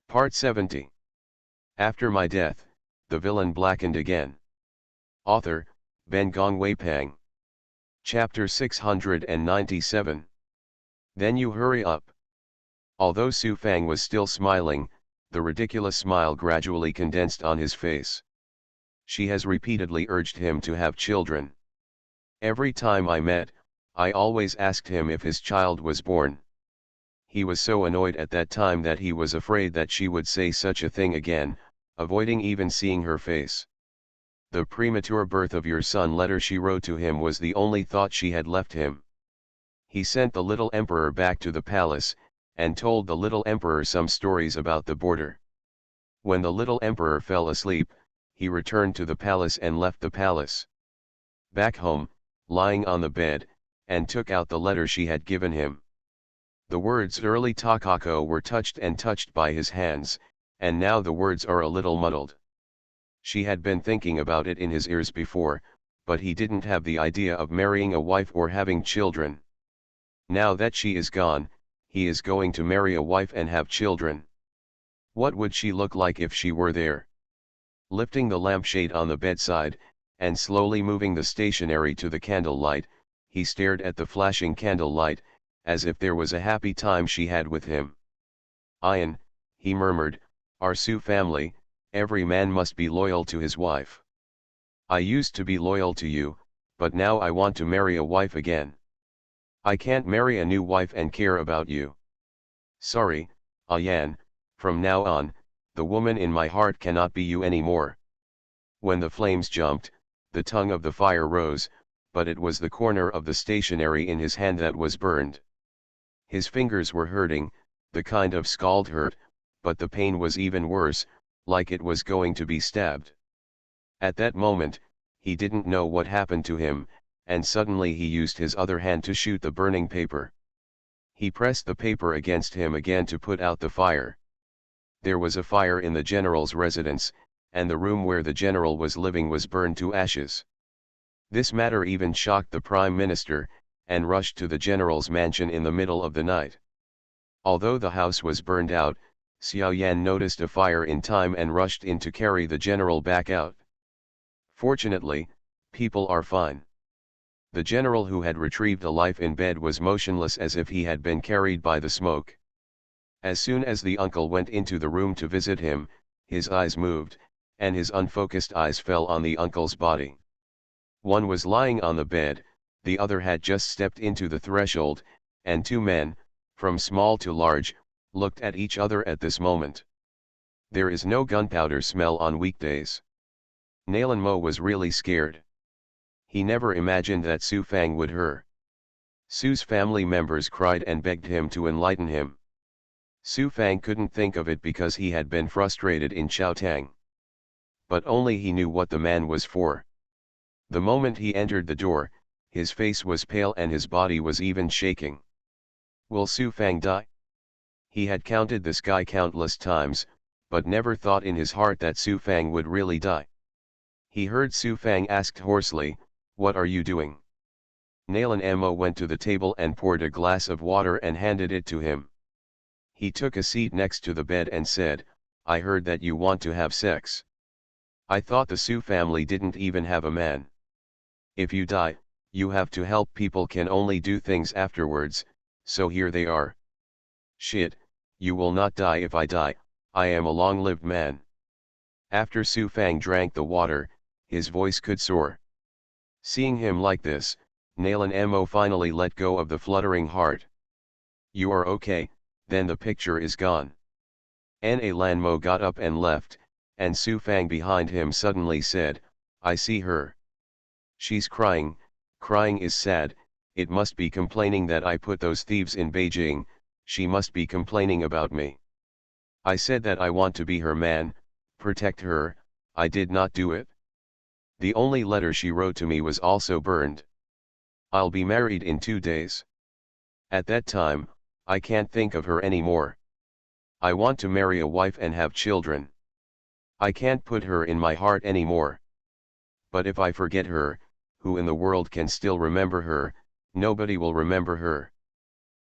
Part 70. After my death, the villain blackened again. Author, Ben Gong Wei Pang. Chapter 697. Then you hurry up. Although Su Fang was still smiling, the ridiculous smile gradually condensed on his face. She has repeatedly urged him to have children. Every time I met, I always asked him if his child was born. He was so annoyed at that time that he was afraid that she would say such a thing again, avoiding even seeing her face. The premature birth of your son letter she wrote to him was the only thought she had left him. He sent the little emperor back to the palace, and told the little emperor some stories about the border. When the little emperor fell asleep, he returned to the palace and left the palace. Back home, lying on the bed, and took out the letter she had given him. The words early Takako were touched by his hands, and now the words are a little muddled. She had been thinking about it in his ears before, but he didn't have the idea of marrying a wife or having children. Now that she is gone, he is going to marry a wife and have children. What would she look like if she were there? Lifting the lampshade on the bedside, and slowly moving the stationery to the candlelight, he stared at the flashing candlelight, as if there was a happy time she had with him. Ian, he murmured, our Su family, every man must be loyal to his wife. I used to be loyal to you, but now I want to marry a wife again. I can't marry a new wife and care about you. Sorry, Ayan, from now on, the woman in my heart cannot be you anymore. When the flames jumped, the tongue of the fire rose, but it was the corner of the stationery in his hand that was burned. His fingers were hurting, the kind of scald hurt, but the pain was even worse, like it was going to be stabbed. At that moment, he didn't know what happened to him, and suddenly he used his other hand to shoot the burning paper. He pressed the paper against him again to put out the fire. There was a fire in the general's residence, and the room where the general was living was burned to ashes. This matter even shocked the prime minister, and rushed to the general's mansion in the middle of the night. Although the house was burned out, Xiao Yan noticed a fire in time and rushed in to carry the general back out. Fortunately, people are fine. The general, who had retrieved a life in bed, was motionless as if he had been carried by the smoke. As soon as the uncle went into the room to visit him, his eyes moved, and his unfocused eyes fell on the uncle's body. One was lying on the bed, the other had just stepped into the threshold, and two men, from small to large, looked at each other at this moment. There is no gunpowder smell on weekdays. Nalan Mo was really scared. He never imagined that Su Fang would hurt. Su's family members cried and begged him to enlighten him. Su Fang couldn't think of it because he had been frustrated in Chaotang. But only he knew what the man was for. The moment he entered the door, his face was pale and his body was even shaking. Will Su Fang die? He had counted the sky countless times, but never thought in his heart that Su Fang would really die. He heard Su Fang asked hoarsely, "What are you doing?" Nalan Mo went to the table and poured a glass of water and handed it to him. He took a seat next to the bed and said, "I heard that you want to have sex. I thought the Su family didn't even have a man. If you die, you have to help people can only do things afterwards, so here they are. Shit, you will not die if I die, I am a long-lived man." After Su Fang drank the water, his voice could soar. Seeing him like this, Nalan Mo finally let go of the fluttering heart. "You are okay, then the picture is gone." Lan Mo got up and left, and Su Fang behind him suddenly said, "I see her. She's crying, crying is sad, it must be complaining that I put those thieves in Beijing, she must be complaining about me. I said that I want to be her man, protect her, I did not do it. The only letter she wrote to me was also burned. I'll be married in 2 days. At that time, I can't think of her anymore. I want to marry a wife and have children. I can't put her in my heart anymore. But if I forget her, who in the world can still remember her? Nobody will remember her."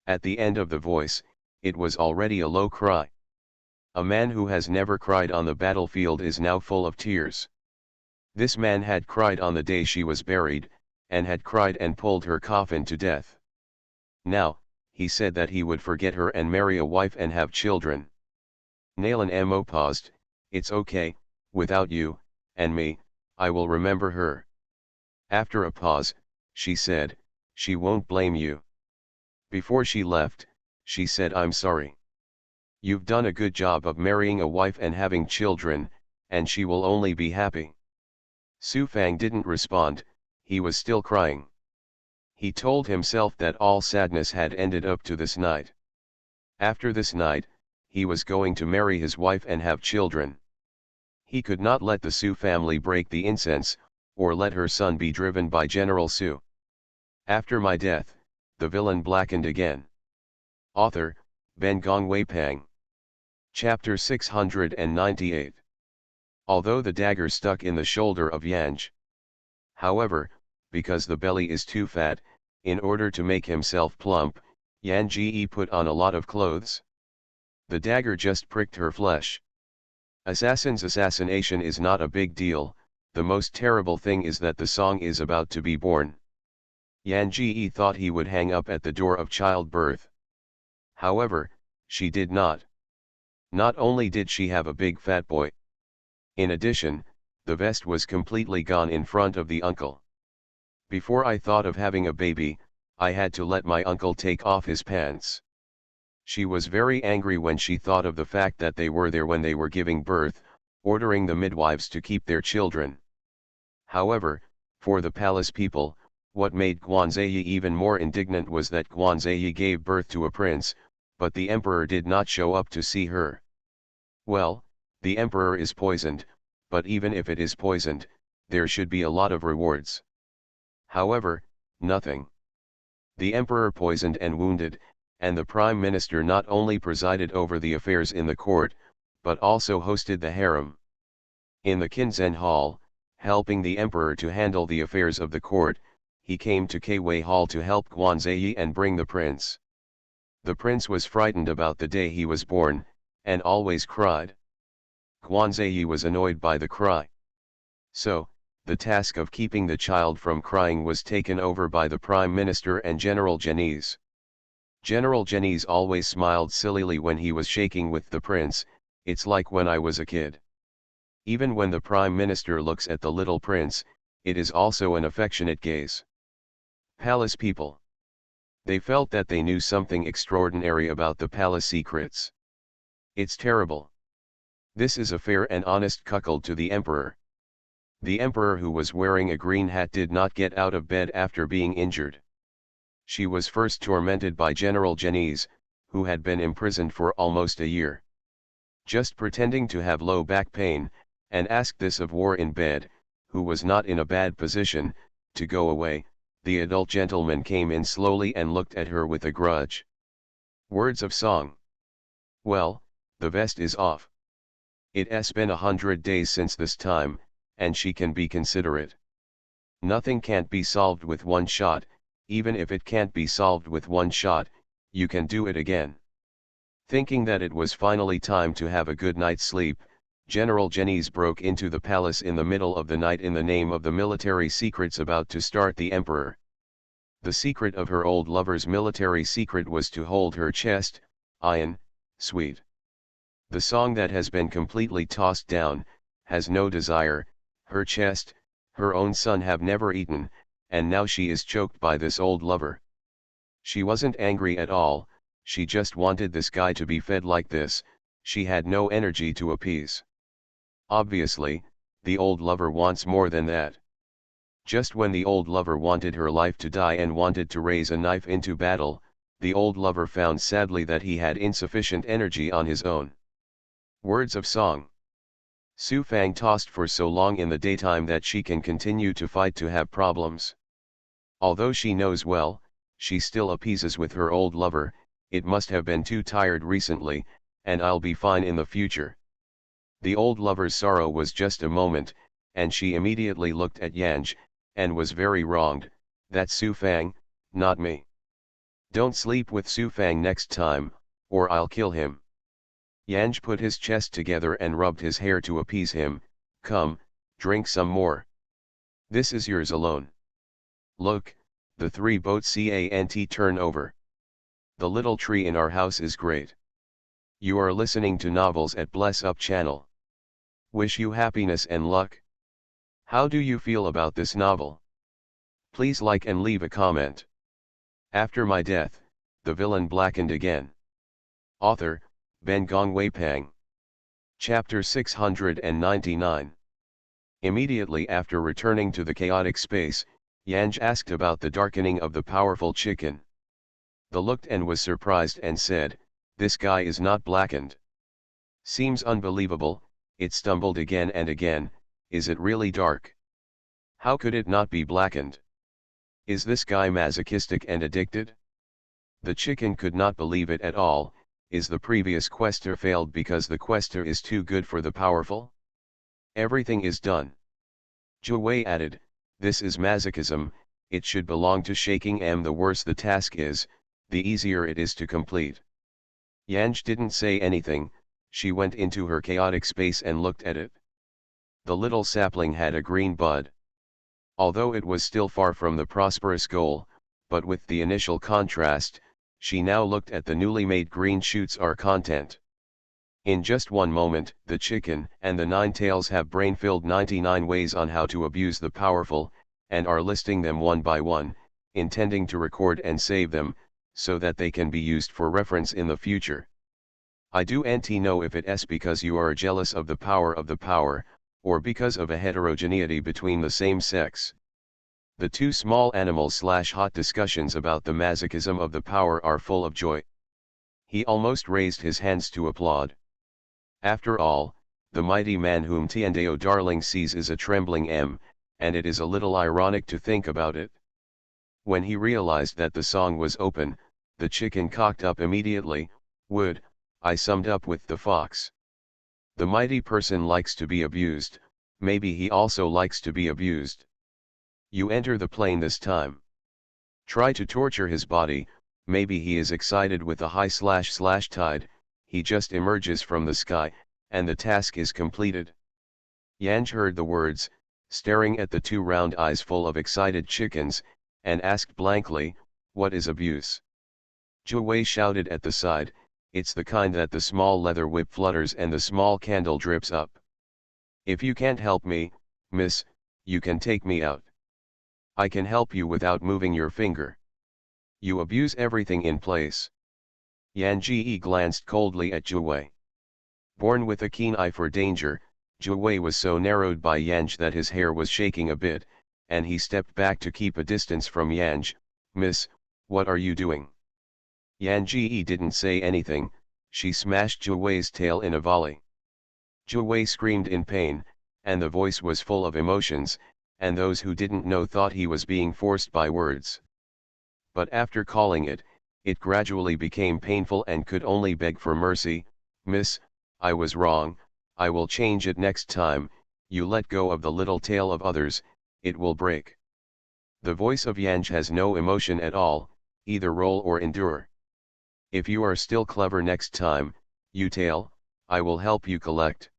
At the end of the voice, it was already a low cry. A man who has never cried on the battlefield is now full of tears. This man had cried on the day she was buried, and had cried and pulled her coffin to death. Now, he said that he would forget her and marry a wife and have children. Nalan Mo paused. It's okay, without you, and me, I will remember her. After a pause, she said, she won't blame you. Before she left, she said, I'm sorry. You've done a good job of marrying a wife and having children, and she will only be happy. Su Fang didn't respond, he was still crying. He told himself that all sadness had ended up to this night. After this night, he was going to marry his wife and have children. He could not let the Su family break the incense, or let her son be driven by General Su. After my death, the villain blackened again. Author, Ben Gong Wei Pang. Chapter 698. Although the dagger stuck in the shoulder of Yanj. However, because the belly is too fat, in order to make himself plump, Yan Ji put on a lot of clothes. The dagger just pricked her flesh. Assassin's assassination is not a big deal, the most terrible thing is that the song is about to be born. Yan Ji thought he would hang up at the door of childbirth. However, she did not. Not only did she have a big fat boy. In addition, the vest was completely gone in front of the uncle. Before I thought of having a baby, I had to let my uncle take off his pants. She was very angry when she thought of the fact that they were there when they were giving birth, ordering the midwives to keep their children. However, for the palace people, what made Guanzai even more indignant was that Guanzai gave birth to a prince, but the emperor did not show up to see her. Well, the emperor is poisoned, but even if it is poisoned, there should be a lot of rewards. However, nothing. The emperor poisoned and wounded, and the prime minister not only presided over the affairs in the court, but also hosted the harem. In the Kinzen Hall, helping the emperor to handle the affairs of the court, he came to Kwei Hall to help Guanzai and bring the prince. The prince was frightened about the day he was born, and always cried. Guanzai was annoyed by the cry. So, the task of keeping the child from crying was taken over by the Prime Minister and General Janice. General Janice always smiled sillily when he was shaking with the prince, it's like when I was a kid. Even when the Prime Minister looks at the little prince, it is also an affectionate gaze. Palace people. They felt that they knew something extraordinary about the palace secrets. It's terrible. This is a fair and honest cuckold to the emperor. The emperor, who was wearing a green hat, did not get out of bed after being injured. She was first tormented by General Janice, who had been imprisoned for almost a year. Just pretending to have low back pain, and asked this of War in bed, who was not in a bad position, to go away. The adult gentleman came in slowly and looked at her with a grudge. Words of song. Well, the vest is off. It's been 100 days since this time, and she can be considerate. Nothing can't be solved with one shot, even if it can't be solved with one shot, you can do it again. Thinking that it was finally time to have a good night's sleep, General Janice broke into the palace in the middle of the night in the name of the military secrets about to start the emperor. The secret of her old lover's military secret was to hold her chest, iron, sweet. The song that has been completely tossed down, has no desire, her chest, her own son have never eaten, and now she is choked by this old lover. She wasn't angry at all, she just wanted this guy to be fed like this, she had no energy to appease. Obviously, the old lover wants more than that. Just when the old lover wanted her life to die and wanted to raise a knife into battle, the old lover found sadly that he had insufficient energy on his own. Words of song. Su Fang tossed for so long in the daytime that she can continue to fight to have problems. Although she knows well, she still appeases with her old lover, it must have been too tired recently, and I'll be fine in the future. The old lover's sorrow was just a moment, and she immediately looked at Yanj, and was very wronged. That's Su Fang, not me. Don't sleep with Su Fang next time, or I'll kill him. Yanj put his chest together and rubbed his hair to appease him. Come, drink some more. This is yours alone. Look, the 3 boats can't turn over. The little tree in our house is great. You are listening to novels at Bless Up channel. Wish you happiness and luck. How do you feel about this novel? Please like and leave a comment. After my death, the villain blackened again. Author, Ben Gong Wei Pang. Chapter 699. Immediately after returning to the chaotic space, Yanj asked about the darkening of the powerful chicken. The looked and was surprised and said, "This guy is not blackened. Seems unbelievable." It stumbled again and again, "Is it really dark? How could it not be blackened? Is this guy masochistic and addicted?" The chicken could not believe it at all. Is the previous quester failed because the quester is too good for the powerful? Everything is done. Zhu Wei added, "This is masochism, it should belong to shaking the worse the task is, the easier it is to complete." Yanj didn't say anything, she went into her chaotic space and looked at it. The little sapling had a green bud. Although it was still far from the prosperous goal, but with the initial contrast, she now looked at the newly made green shoots are content. In just one moment, the chicken and the 9 tails have brain-filled 99 ways on how to abuse the powerful, and are listing them one by one, intending to record and save them, so that they can be used for reference in the future. I do know if it's because you are jealous of the power, or because of a heterogeneity between the same sex. The 2 small animals / hot discussions about the masochism of the power are full of joy. He almost raised his hands to applaud. After all, the mighty man whom Tiandeo darling sees is a trembling and it is a little ironic to think about it. When he realized that the song was open, the chicken cocked up immediately. "Would I summed up with the fox. The mighty person likes to be abused, maybe he also likes to be abused. You enter the plane this time. Try to torture his body, maybe he is excited with the high / tide, he just emerges from the sky, and the task is completed." Yanj heard the words, staring at the 2 round eyes full of excited chickens, and asked blankly, "What is abuse?" Zhu Wei shouted at the side, "It's the kind that the small leather whip flutters and the small candle drips up. If you can't help me, miss, you can take me out. I can help you without moving your finger. You abuse everything in place." Yan Ji glanced coldly at Zhu Wei. Born with a keen eye for danger, Zhu Wei was so narrowed by Yanj that his hair was shaking a bit, and he stepped back to keep a distance from Yanj. "Miss, what are you doing?" Yan Ji didn't say anything, she smashed Zhu Wei's tail in a volley. Zhu Wei screamed in pain, and the voice was full of emotions, and those who didn't know thought he was being forced by words. But after calling it, it gradually became painful and could only beg for mercy. "Miss, I was wrong, I will change it next time, you let go of the little tail of others, it will break." The voice of Yanj has no emotion at all, either roll or endure. "If you are still clever next time, you tail, I will help you collect."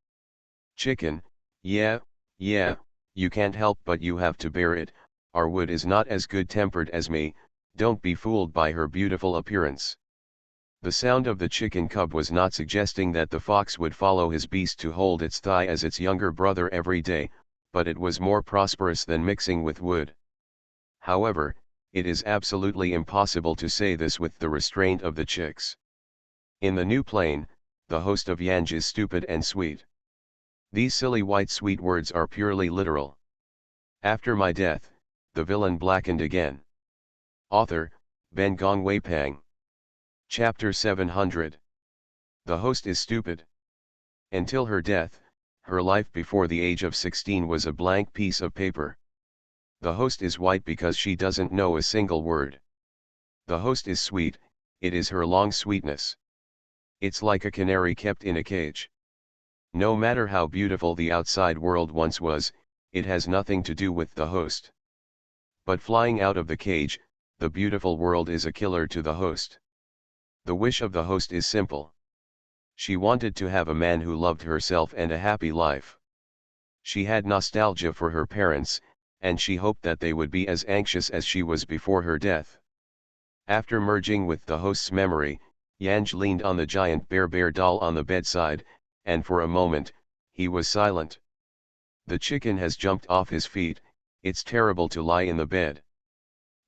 Chicken, yeah, you can't help but you have to bear it, our wood is not as good-tempered as me, don't be fooled by her beautiful appearance. The sound of the chicken cub was not suggesting that the fox would follow his beast to hold its thigh as its younger brother every day, but it was more prosperous than mixing with wood. However, it is absolutely impossible to say this with the restraint of the chicks. In the new plane, the host of Yanj is stupid and sweet. These silly white sweet words are purely literal. After my death, the villain blackened again. Author, Ben Gong Wei Pang. Chapter 700. The host is stupid. Until her death, her life before the age of 16 was a blank piece of paper. The host is white because she doesn't know a single word. The host is sweet, it is her long sweetness. It's like a canary kept in a cage. No matter how beautiful the outside world once was, it has nothing to do with the host. But flying out of the cage, the beautiful world is a killer to the host. The wish of the host is simple. She wanted to have a man who loved herself and a happy life. She had nostalgia for her parents, and she hoped that they would be as anxious as she was before her death. After merging with the host's memory, Yanj leaned on the giant bear doll on the bedside, and for a moment, he was silent. The chicken has jumped off his feet, it's terrible to lie in the bed.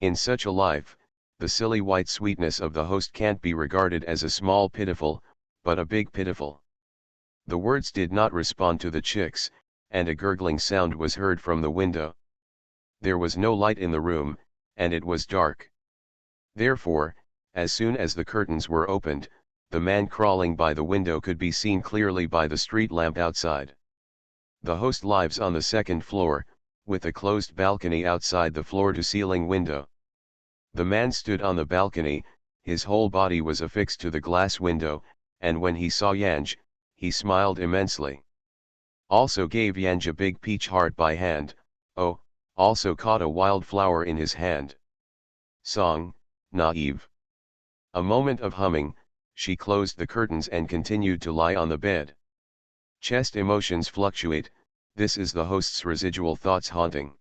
In such a life, the silly white sweetness of the host can't be regarded as a small pitiful, but a big pitiful. The words did not respond to the chicks, and a gurgling sound was heard from the window. There was no light in the room, and it was dark. Therefore, as soon as the curtains were opened, the man crawling by the window could be seen clearly by the street lamp outside. The host lives on the second floor, with a closed balcony outside the floor-to-ceiling window. The man stood on the balcony, his whole body was affixed to the glass window, and when he saw Yanj, he smiled immensely. Also gave Yanj a big peach heart by hand, also caught a wild flower in his hand. Song, naive. A moment of humming, she closed the curtains and continued to lie on the bed. Chest emotions fluctuate, this is the host's residual thoughts haunting.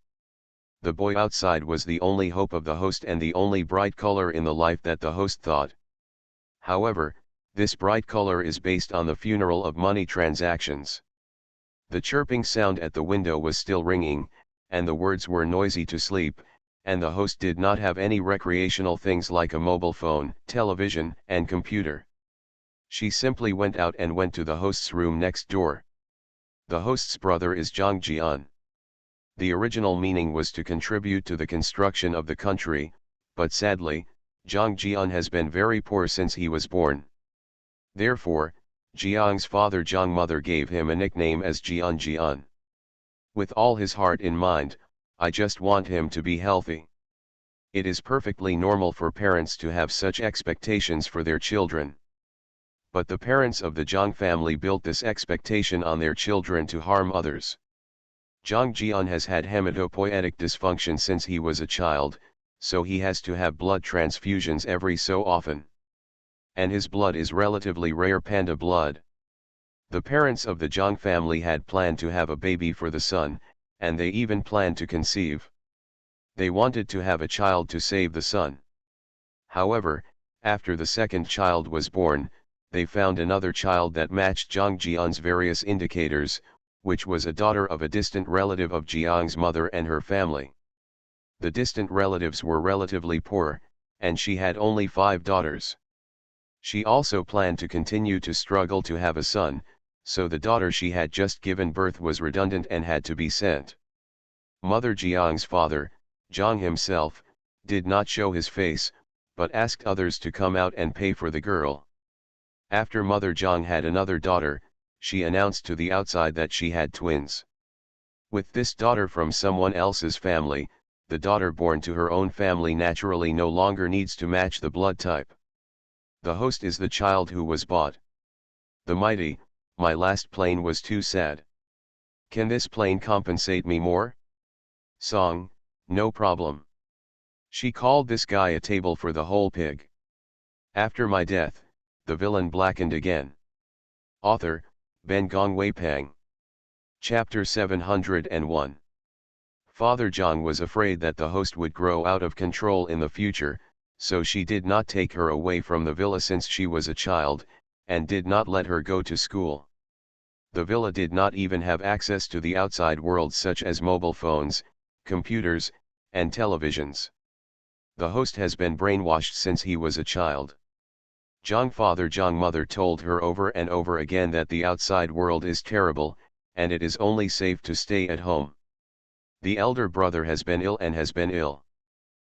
The boy outside was the only hope of the host and the only bright color in the life that the host thought. However, this bright color is based on the funeral of money transactions. The chirping sound at the window was still ringing, and the words were noisy to sleep, and the host did not have any recreational things like a mobile phone, television, and computer. She simply went out and went to the host's room next door. The host's brother is Zhang Jian. The original meaning was to contribute to the construction of the country, but sadly, Zhang Jian has been very poor since he was born. Therefore, Jiang's father Zhang mother gave him a nickname as Jian Jian. With all his heart in mind, I just want him to be healthy. It is perfectly normal for parents to have such expectations for their children. But the parents of the Zhang family built this expectation on their children to harm others. Zhang Jian has had hematopoietic dysfunction since he was a child, so he has to have blood transfusions every so often. And his blood is relatively rare panda blood. The parents of the Zhang family had planned to have a baby for the son, and they even planned to conceive. They wanted to have a child to save the son. However, after the second child was born, they found another child that matched Zhang Jian's various indicators, which was a daughter of a distant relative of Jiang's mother and her family. The distant relatives were relatively poor, and she had only 5 daughters. She also planned to continue to struggle to have a son, so the daughter she had just given birth was redundant and had to be sent. Mother Jiang's father, Zhang himself, did not show his face, but asked others to come out and pay for the girl. After Mother Zhang had another daughter, she announced to the outside that she had twins. With this daughter from someone else's family, the daughter born to her own family naturally no longer needs to match the blood type. The host is the child who was bought. The mighty, my last plane was too sad. Can this plane compensate me more? Song, no problem. She called this guy a table for the whole pig. After my death, the villain blackened again. Author, Ben Gongwei Pang. Chapter 701. Father Zhang was afraid that the host would grow out of control in the future, so she did not take her away from the villa since she was a child, and did not let her go to school. The villa did not even have access to the outside world such as mobile phones, computers, and televisions. The host has been brainwashed since he was a child. Zhang father Zhang mother told her over and over again that the outside world is terrible, and it is only safe to stay at home. The elder brother has been ill and has been ill.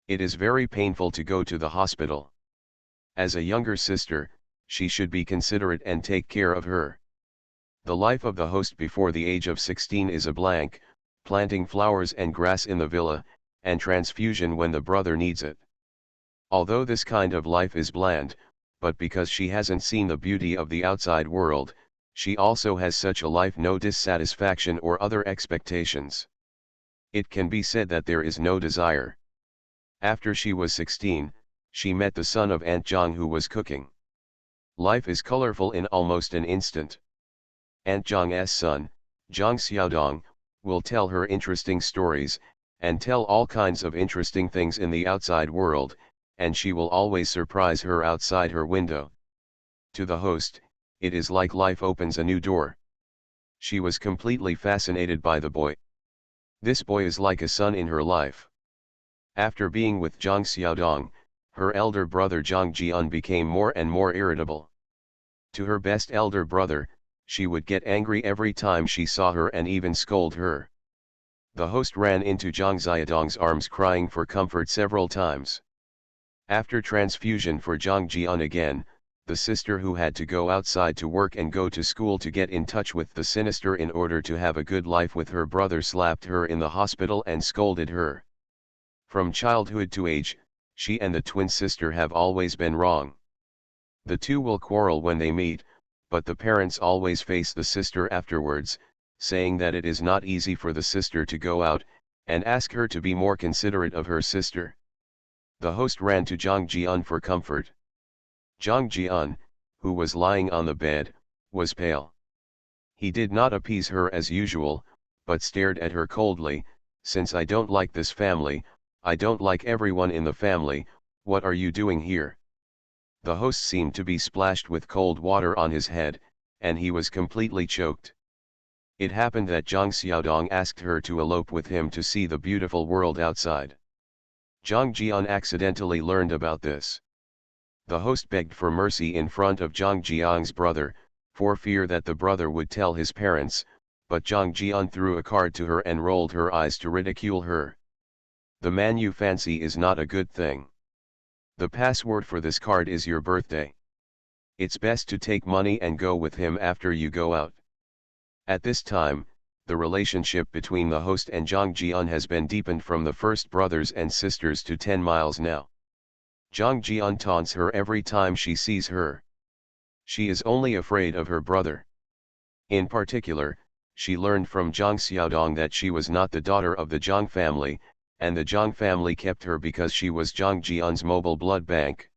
It is very painful to go to the hospital. As a younger sister, she should be considerate and take care of her. The life of the host before the age of 16 is a blank, planting flowers and grass in the villa, and transfusion when the brother needs it. Although this kind of life is bland, but because she hasn't seen the beauty of the outside world, she also has such a life no dissatisfaction or other expectations. It can be said that there is no desire. After she was 16, she met the son of Aunt Zhang who was cooking. Life is colorful in almost an instant. Aunt Zhang's son, Zhang Xiaodong, will tell her interesting stories, and tell all kinds of interesting things in the outside world, and she will always surprise her outside her window. To the host, it is like life opens a new door. She was completely fascinated by the boy. This boy is like a son in her life. After being with Zhang Xiaodong, her elder brother Zhang Jian became more and more irritable. To her best elder brother, she would get angry every time she saw her and even scold her. The host ran into Zhang Xiaodong's arms crying for comfort several times. After transfusion for Zhang Jian again, the sister who had to go outside to work and go to school to get in touch with the sinister in order to have a good life with her brother slapped her in the hospital and scolded her. From childhood to age, she and the twin sister have always been wrong. The two will quarrel when they meet, but the parents always face the sister afterwards, saying that it is not easy for the sister to go out, and ask her to be more considerate of her sister. The host ran to Zhang Jian for comfort. Zhang Jian, who was lying on the bed, was pale. He did not appease her as usual, but stared at her coldly. Since I don't like this family, I don't like everyone in the family, what are you doing here? The host seemed to be splashed with cold water on his head, and he was completely choked. It happened that Zhang Xiaodong asked her to elope with him to see the beautiful world outside. Zhang Jian accidentally learned about this. The host begged for mercy in front of Zhang Jiang's brother, for fear that the brother would tell his parents, but Zhang Jian threw a card to her and rolled her eyes to ridicule her. The man you fancy is not a good thing. The password for this card is your birthday. It's best to take money and go with him after you go out. At this time, the relationship between the host and Zhang Jian has been deepened from the first brothers and sisters to 10 miles now. Zhang Jian taunts her every time she sees her. She is only afraid of her brother. In particular, she learned from Zhang Xiaodong that she was not the daughter of the Zhang family, and the Zhang family kept her because she was Zhang Jian's mobile blood bank.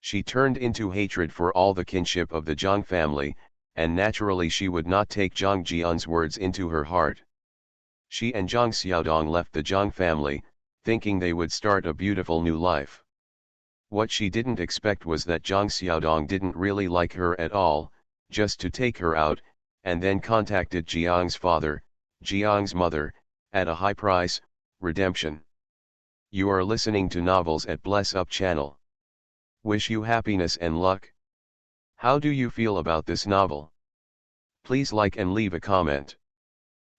She turned into hatred for all the kinship of the Zhang family, and naturally she would not take Zhang Jian's words into her heart. She and Zhang Xiaodong left the Zhang family, thinking they would start a beautiful new life. What she didn't expect was that Zhang Xiaodong didn't really like her at all, just to take her out, and then contacted Jiang's father, Jiang's mother, at a high price, redemption. You are listening to novels at Bless Up channel. Wish you happiness and luck. How do you feel about this novel? Please like and leave a comment.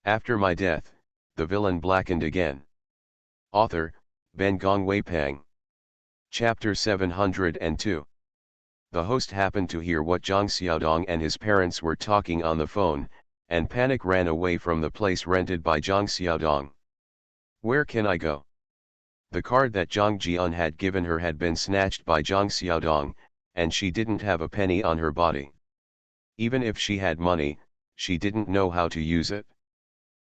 After my death, the villain blackened again. Author, Ben Gong Wei Pang. Chapter 702. The host happened to hear what Zhang Xiaodong and his parents were talking on the phone, and panic ran away from the place rented by Zhang Xiaodong. Where can I go? The card that Zhang Jian had given her had been snatched by Zhang Xiaodong, and she didn't have a penny on her body. Even if she had money, she didn't know how to use it.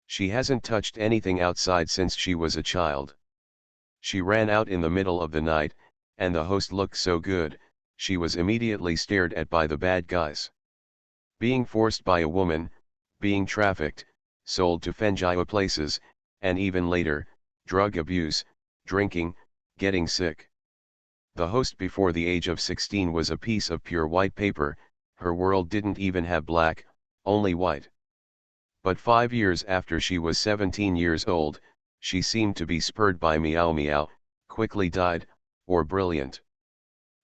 She hasn't touched anything outside since she was a child. She ran out in the middle of the night, and the host looked so good, she was immediately stared at by the bad guys. Being forced by a woman, being trafficked, sold to Fengjia places, and even later, drug abuse, drinking, getting sick. The host before the age of 16 was a piece of pure white paper, her world didn't even have black, only white. But 5 years after she was 17 years old, she seemed to be spurred by Meow Meow, quickly died, or brilliant.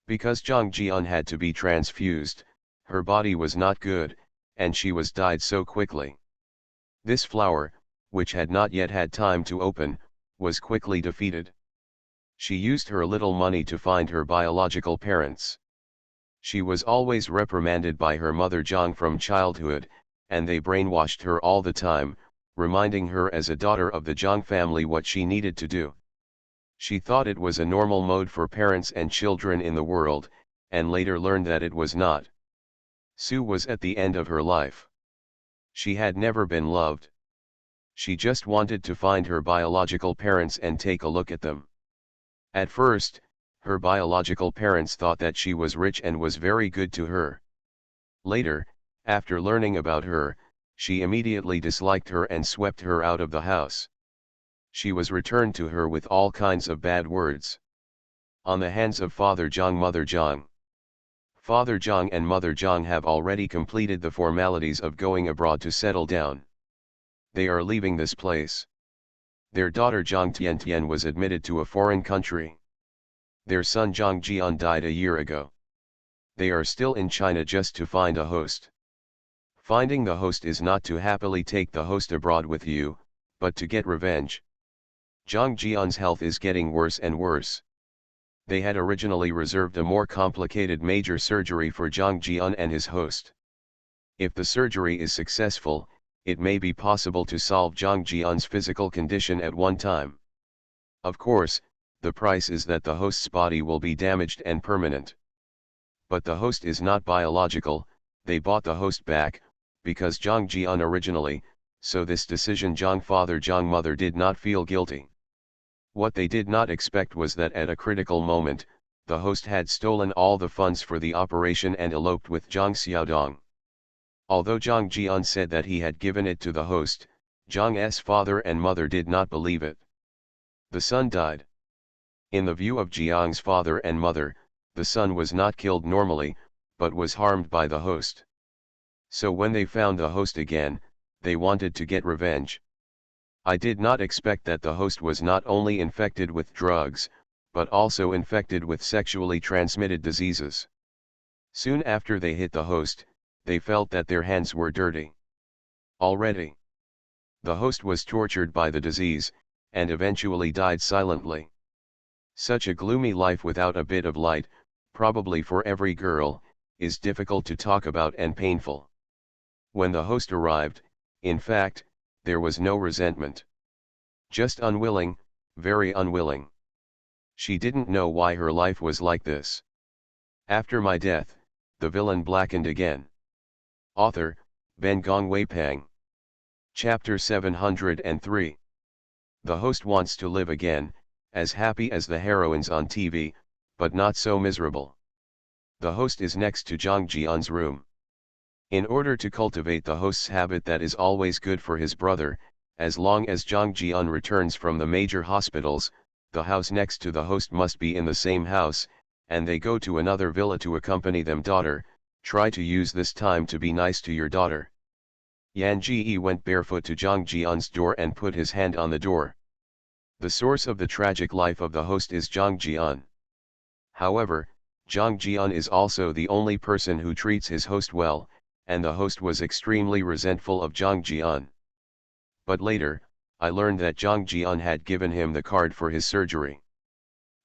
Because Zhang Jian had to be transfused, her body was not good, and she was died so quickly. This flower, which had not yet had time to open, was quickly defeated. She used her little money to find her biological parents. She was always reprimanded by her mother Zhang from childhood, and they brainwashed her all the time, reminding her as a daughter of the Zhang family what she needed to do. She thought it was a normal mode for parents and children in the world, and later learned that it was not. Sue was at the end of her life. She had never been loved. She just wanted to find her biological parents and take a look at them. At first, Her biological parents thought that she was rich and was very good to her. Later, after learning about her, she immediately disliked her and swept her out of the house. She was returned to her with all kinds of bad words. On the hands of Father Zhang, Mother Zhang. Father Zhang and Mother Zhang have already completed the formalities of going abroad to settle down. They are leaving this place. Their daughter Zhang Tiantian was admitted to a foreign country. Their son Zhang Jian died a year ago. They are still in China just to find a host. Finding the host is not to happily take the host abroad with you, but to get revenge. Zhang Jian's health is getting worse and worse. They had originally reserved a more complicated major surgery for Zhang Jian and his host. If the surgery is successful, it may be possible to solve Zhang Jian's physical condition at one time. Of course, the price is that the host's body will be damaged and permanent. But the host is not biological. They bought the host back, because Zhang Jian originally, so this decision Zhang Father Zhang Mother did not feel guilty. What they did not expect was that at a critical moment, the host had stolen all the funds for the operation and eloped with Zhang Xiaodong. Although Zhang Jian said that he had given it to the host, Zhang's father and mother did not believe it. The son died. In the view of Jiang's father and mother, the son was not killed normally, but was harmed by the host. So when they found the host again, they wanted to get revenge. I did not expect that the host was not only infected with drugs, but also infected with sexually transmitted diseases. Soon after they hit the host, they felt that their hands were dirty. Already. The host was tortured by the disease, and eventually died silently. Such a gloomy life without a bit of light, probably for every girl, is difficult to talk about and painful. When the host arrived, in fact, there was no resentment. Just unwilling, very unwilling. She didn't know why her life was like this. After my death, the villain blackened again. Author, Ben Gongwei Pang. Chapter 703. The host wants to live again, as happy as the heroines on TV, but not so miserable. The host is next to Zhang Jian's room. In order to cultivate the host's habit that is always good for his brother, as long as Zhang Jian returns from the major hospitals, the house next to the host must be in the same house, and they go to another villa to accompany them. Daughter, try to use this time to be nice to your daughter. Yan Ji went barefoot to Zhang Jian's door and put his hand on the door. The source of the tragic life of the host is Zhang Jian. However, Zhang Jian is also the only person who treats his host well, and the host was extremely resentful of Zhang Jian. But later, I learned that Zhang Jian had given him the card for his surgery.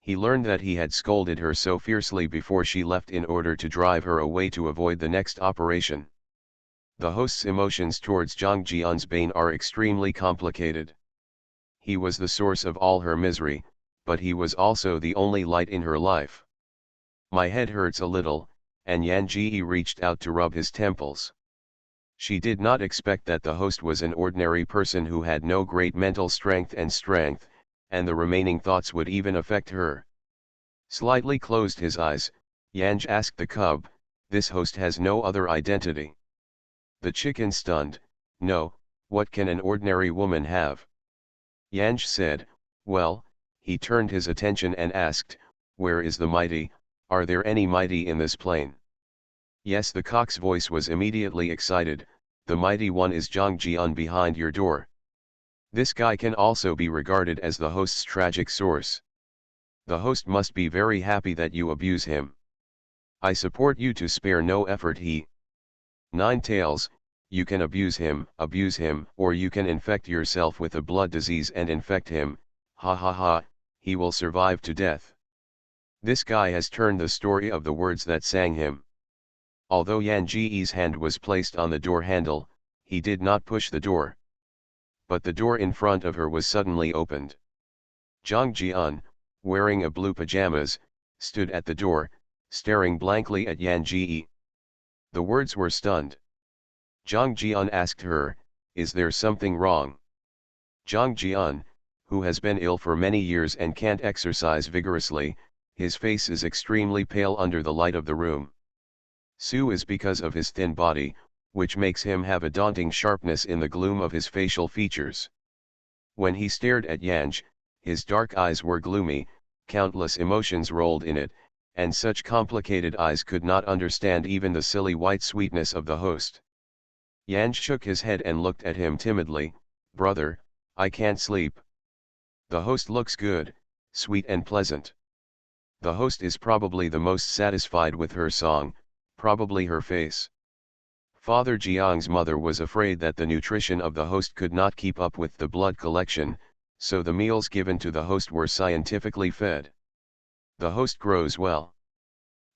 He learned that he had scolded her so fiercely before she left in order to drive her away to avoid the next operation. The host's emotions towards Zhang Jian's bane are extremely complicated. He was the source of all her misery, but he was also the only light in her life. My head hurts a little, and Yan Ji reached out to rub his temples. She did not expect that the host was an ordinary person who had no great mental strength, and the remaining thoughts would even affect her. Slightly closed his eyes, Yanj asked the cub, "This host has no other identity?" The chicken stunned, "No, what can an ordinary woman have?" Yanj said, "Well," he turned his attention and asked, "Where is the mighty? Are there any mighty in this plane?" "Yes," the cock's voice was immediately excited, "the mighty one is Zhang Jian behind your door. This guy can also be regarded as the host's tragic source. The host must be very happy that you abuse him. I support you to spare no effort. He 9 tails, you can abuse him, or you can infect yourself with a blood disease and infect him, ha ha ha, he will survive to death." This guy has turned the story of the words that sang him. Although Yan Ji's hand was placed on the door handle, he did not push the door. But the door in front of her was suddenly opened. Zhang Jian, wearing a blue pajamas, stood at the door, staring blankly at Yan Ji. The words were stunned. Zhang Jian asked her, "Is there something wrong?" Zhang Jian, who has been ill for many years and can't exercise vigorously, his face is extremely pale under the light of the room. Su is because of his thin body, which makes him have a daunting sharpness in the gloom of his facial features. When he stared at Yanj, his dark eyes were gloomy, countless emotions rolled in it, and such complicated eyes could not understand even the silly white sweetness of the host. Yanj shook his head and looked at him timidly. "Brother, I can't sleep." The host looks good, sweet and pleasant. The host is probably the most satisfied with her song, probably her face. Father Jiang's mother was afraid that the nutrition of the host could not keep up with the blood collection, so the meals given to the host were scientifically fed. The host grows well.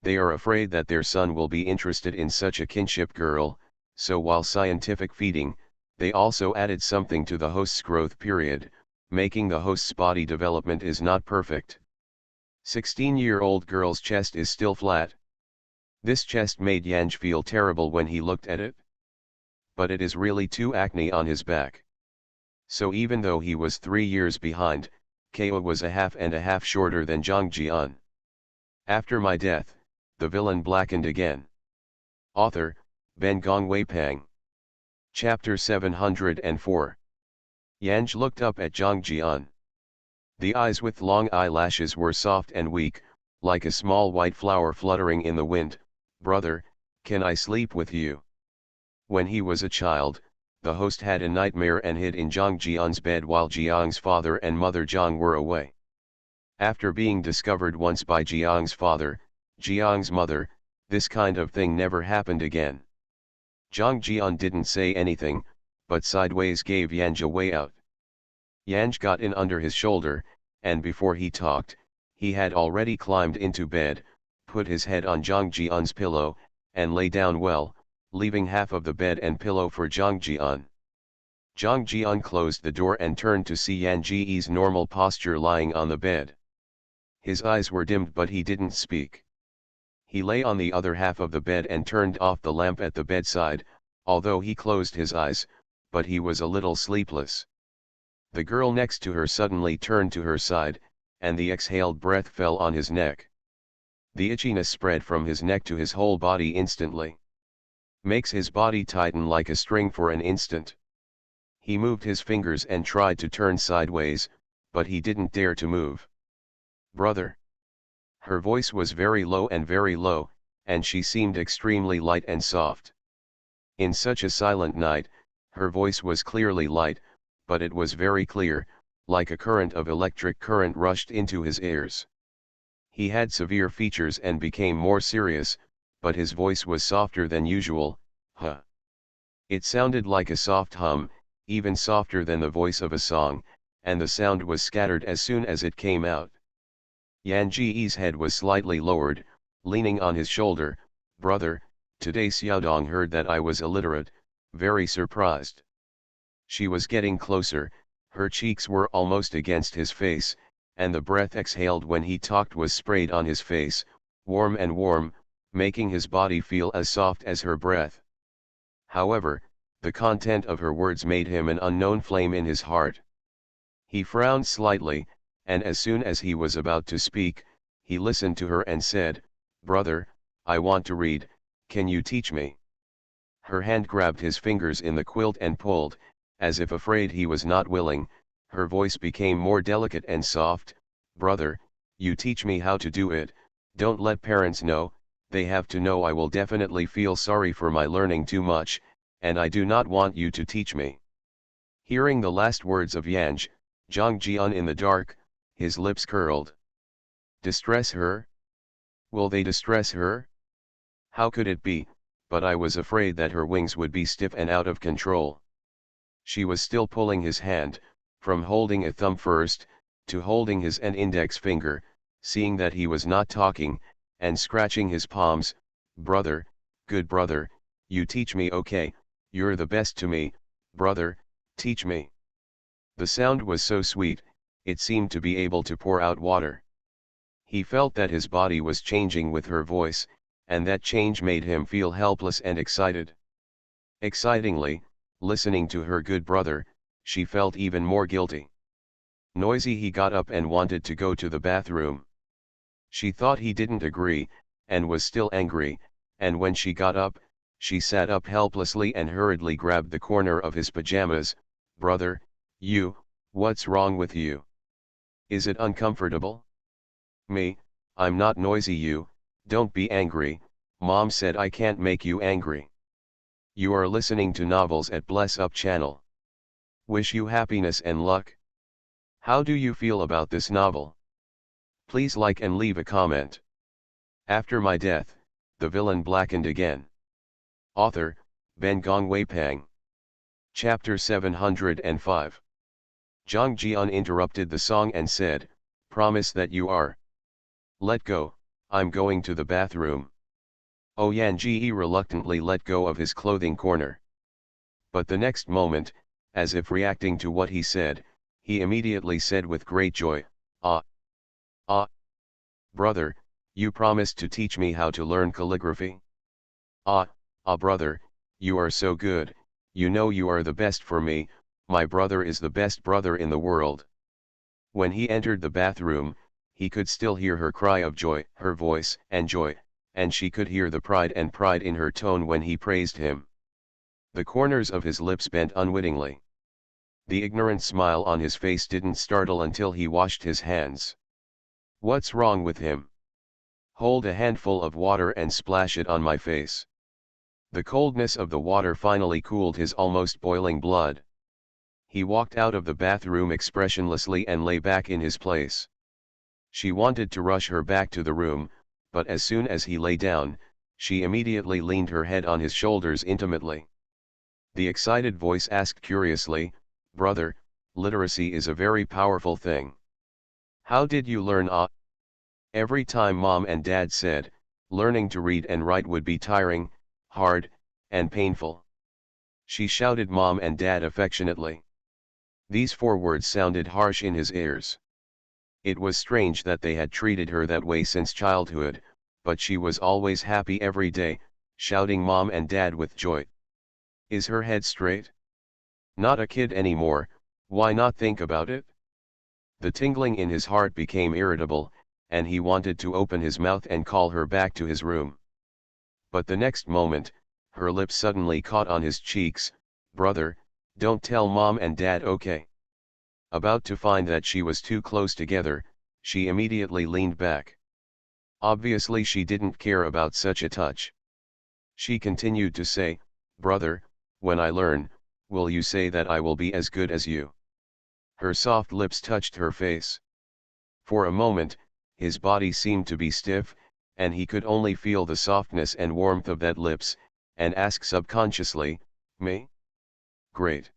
They are afraid that their son will be interested in such a kinship girl, so while scientific feeding, they also added something to the host's growth period, making the host's body development is not perfect. 16-year-old girl's chest is still flat. This chest made Yanj feel terrible when he looked at it. But it is really too acne on his back. So even though he was 3 years behind, Kao was a half shorter than Zhang Jian. After my death, the villain blackened again. Author, Ben Gongwei Pang. Chapter 704. Yanj looked up at Zhang Jian. The eyes with long eyelashes were soft and weak, like a small white flower fluttering in the wind. "Brother, can I sleep with you?" When he was a child, the host had a nightmare and hid in Zhang Jian's bed while Jiang's father and mother Zhang were away. After being discovered once by Jiang's father, Jiang's mother, this kind of thing never happened again. Zhang Jian didn't say anything, but sideways gave Yanj a way out. Yanj got in under his shoulder, and before he talked, he had already climbed into bed, put his head on Zhang Jian's pillow, and lay down well, leaving half of the bed and pillow for Zhang Jian. Zhang Jian closed the door and turned to see Yanji's normal posture lying on the bed. His eyes were dimmed but he didn't speak. He lay on the other half of the bed and turned off the lamp at the bedside, although he closed his eyes, but he was a little sleepless. The girl next to her suddenly turned to her side, and the exhaled breath fell on his neck. The itchiness spread from his neck to his whole body instantly. Makes his body tighten like a string for an instant. He moved his fingers and tried to turn sideways, but he didn't dare to move. "Brother." Her voice was very low, and she seemed extremely light and soft. In such a silent night, her voice was clearly light, but it was very clear, like a current of electric current rushed into his ears. He had severe features and became more serious, but his voice was softer than usual. "Huh." It sounded like a soft hum, even softer than the voice of a song, and the sound was scattered as soon as it came out. Yanji's head was slightly lowered, leaning on his shoulder. "Brother, today Xiaodong heard that I was illiterate, very surprised." She was getting closer, her cheeks were almost against his face, and the breath exhaled when he talked was sprayed on his face, warm and warm, making his body feel as soft as her breath. However, the content of her words made him an unknown flame in his heart. He frowned slightly, and as soon as he was about to speak, he listened to her and said, "Brother, I want to read, can you teach me?" Her hand grabbed his fingers in the quilt and pulled, as if afraid he was not willing. Her voice became more delicate and soft. "Brother, you teach me how to do it, don't let parents know, they have to know. I will definitely feel sorry for my learning too much, and I do not want you to teach me." Hearing the last words of Yanj, Zhang Jian in the dark, his lips curled. Distress her? Will they distress her? How could it be, but I was afraid that her wings would be stiff and out of control. She was still pulling his hand, from holding a thumb first, to holding his index finger, seeing that he was not talking, and scratching his palms. "Brother, good brother, you teach me, okay, you're the best to me, brother, teach me." The sound was so sweet, it seemed to be able to pour out water. He felt that his body was changing with her voice, and that change made him feel helpless and excited. Excitingly, listening to her good brother, she felt even more guilty. Noisy, he got up and wanted to go to the bathroom. She thought he didn't agree, and was still angry, and when she got up, she sat up helplessly and hurriedly grabbed the corner of his pajamas. "Brother, what's wrong with you? Is it uncomfortable?" "Me, I'm not noisy. Don't be angry. Mom said I can't make you angry." You are listening to novels at Bless Up channel. Wish you happiness and luck. How do you feel about this novel? Please like and leave a comment. After my death, the villain blackened again. Author, Ben Gongwei Pang. Chapter 705. Zhang Jian interrupted the song and said, "Promise that you are." "Let go, I'm going to the bathroom." Oyan Ji reluctantly let go of his clothing corner. But the next moment, as if reacting to what he said, he immediately said with great joy, "Ah! Ah! Brother, you promised to teach me how to learn calligraphy? Ah, brother, you are so good, you know you are the best for me, my brother is the best brother in the world." When he entered the bathroom, he could still hear her cry of joy, her voice and joy, and she could hear the pride in her tone when he praised him. The corners of his lips bent unwittingly. The ignorant smile on his face didn't startle until he washed his hands. "What's wrong with him? Hold a handful of water and splash it on my face." The coldness of the water finally cooled his almost boiling blood. He walked out of the bathroom expressionlessly and lay back in his place. She wanted to rush her back to the room, but as soon as he lay down, she immediately leaned her head on his shoulders intimately. The excited voice asked curiously, "Brother, literacy is a very powerful thing. How did you learn?" Every time Mom and Dad said, learning to read and write would be tiring, hard, and painful. She shouted Mom and Dad affectionately. These 4 words sounded harsh in his ears. It was strange that they had treated her that way since childhood, but she was always happy every day, shouting Mom and Dad with joy. Is her head straight? Not a kid anymore, why not think about it? The tingling in his heart became irritable, and he wanted to open his mouth and call her back to his room. But the next moment, her lips suddenly caught on his cheeks. "Brother, don't tell Mom and Dad, okay?" About to find that she was too close together, she immediately leaned back. Obviously she didn't care about such a touch. She continued to say, "Brother, when I learn, will you say that I will be as good as you?" Her soft lips touched her face. For a moment, his body seemed to be stiff, and he could only feel the softness and warmth of that lips, and ask subconsciously, "Me? Great."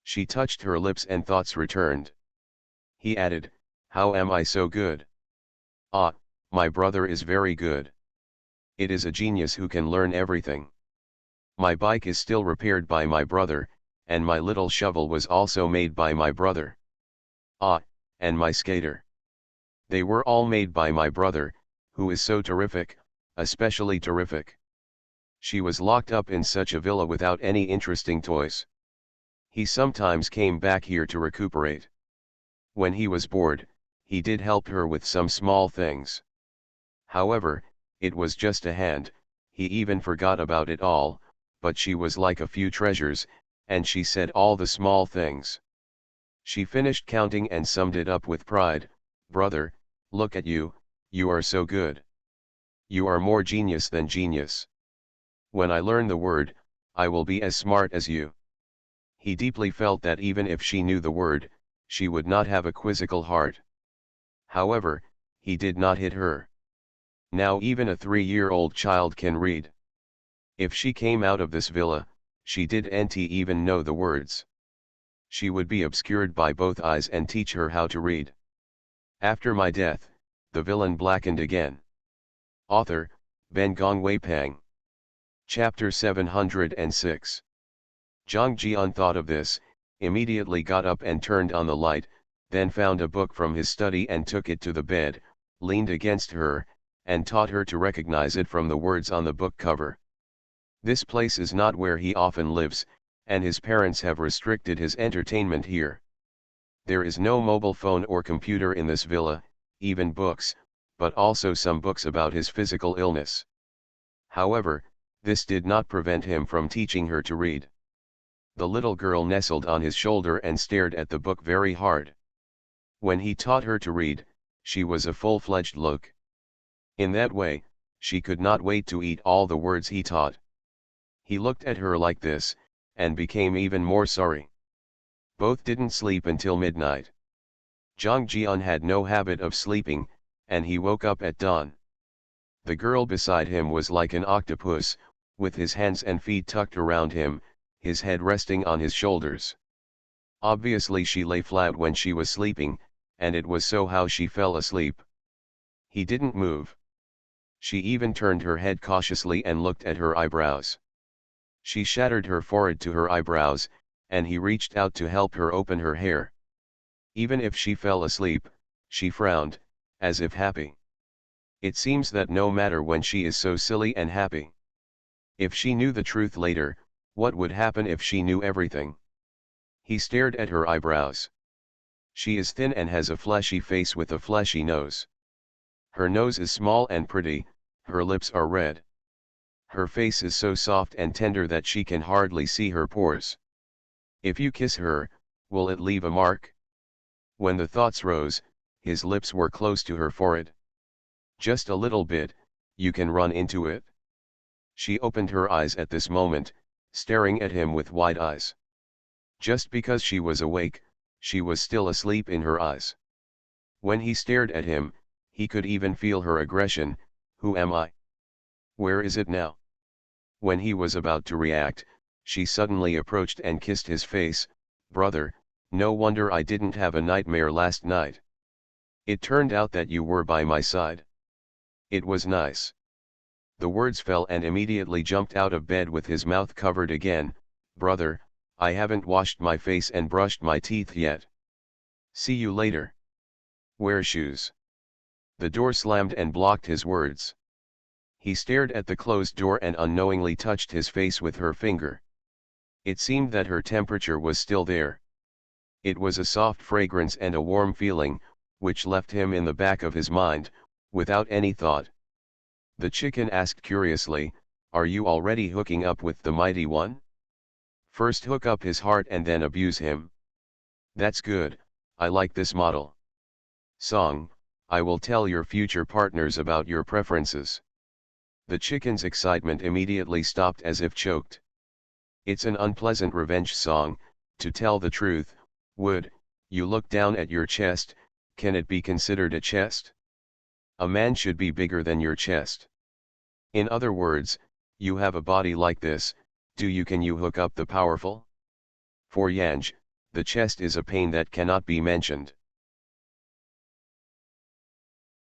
She touched her lips and thoughts returned. He added, "How am I so good?" "Ah, my brother is very good. It is a genius who can learn everything. My bike is still repaired by my brother, and my little shovel was also made by my brother. Ah, and my skater. They were all made by my brother, who is so terrific, especially terrific." She was locked up in such a villa without any interesting toys. He sometimes came back here to recuperate. When he was bored, he did help her with some small things. However, it was just a hand, he even forgot about it all, but she was like a few treasures, and she said all the small things. She finished counting and summed it up with pride, "Brother, look at you, you are so good. You are more genius than genius. When I learn the word, I will be as smart as you." He deeply felt that even if she knew the word, she would not have a quizzical heart. However, he did not hit her. Now even a 3-year-old child can read. If she came out of this villa, she didn't even know the words. She would be obscured by both eyes and teach her how to read. After my death, the villain blackened again. Author, Ben Gongwei Pang. Chapter 706. Zhang Jian thought of this, immediately got up and turned on the light, then found a book from his study and took it to the bed, leaned against her, and taught her to recognize it from the words on the book cover. This place is not where he often lives, and his parents have restricted his entertainment here. There is no mobile phone or computer in this villa, even books, but also some books about his physical illness. However, this did not prevent him from teaching her to read. The little girl nestled on his shoulder and stared at the book very hard. When he taught her to read, she was a full-fledged look. In that way, she could not wait to eat all the words he taught. He looked at her like this, and became even more sorry. Both didn't sleep until midnight. Zhang Jian had no habit of sleeping, and he woke up at dawn. The girl beside him was like an octopus, with his hands and feet tucked around him, his head resting on his shoulders. Obviously she lay flat when she was sleeping, and it was so how she fell asleep. He didn't move. She even turned her head cautiously and looked at her eyebrows. She shattered her forehead to her eyebrows, and he reached out to help her open her hair. Even if she fell asleep, she frowned, as if happy. It seems that no matter when she is so silly and happy. If she knew the truth later, what would happen if she knew everything? He stared at her eyebrows. She is thin and has a fleshy face with a fleshy nose. Her nose is small and pretty, her lips are red. Her face is so soft and tender that she can hardly see her pores. If you kiss her, will it leave a mark? When the thoughts rose, his lips were close to her forehead. Just a little bit, you can run into it. She opened her eyes at this moment, staring at him with wide eyes. Just because she was awake, she was still asleep in her eyes. When he stared at him, he could even feel her aggression. Who am I? Where is it now? When he was about to react, she suddenly approached and kissed his face. Brother, no wonder I didn't have a nightmare last night. It turned out that you were by my side. It was nice. The words fell and immediately jumped out of bed with his mouth covered again. Brother, I haven't washed my face and brushed my teeth yet. See you later. Wear shoes. The door slammed and blocked his words. He stared at the closed door and unknowingly touched his face with her finger. It seemed that her temperature was still there. It was a soft fragrance and a warm feeling, which left him in the back of his mind, without any thought. The chicken asked curiously, are you already hooking up with the mighty one? First hook up his heart and then abuse him. That's good, I like this model. Song, I will tell your future partners about your preferences. The chicken's excitement immediately stopped as if choked. It's an unpleasant revenge song, to tell the truth. Would you look down at your chest? Can it be considered a chest? A man should be bigger than your chest. In other words, you have a body like this, can you hook up the powerful? For Yanj, the chest is a pain that cannot be mentioned.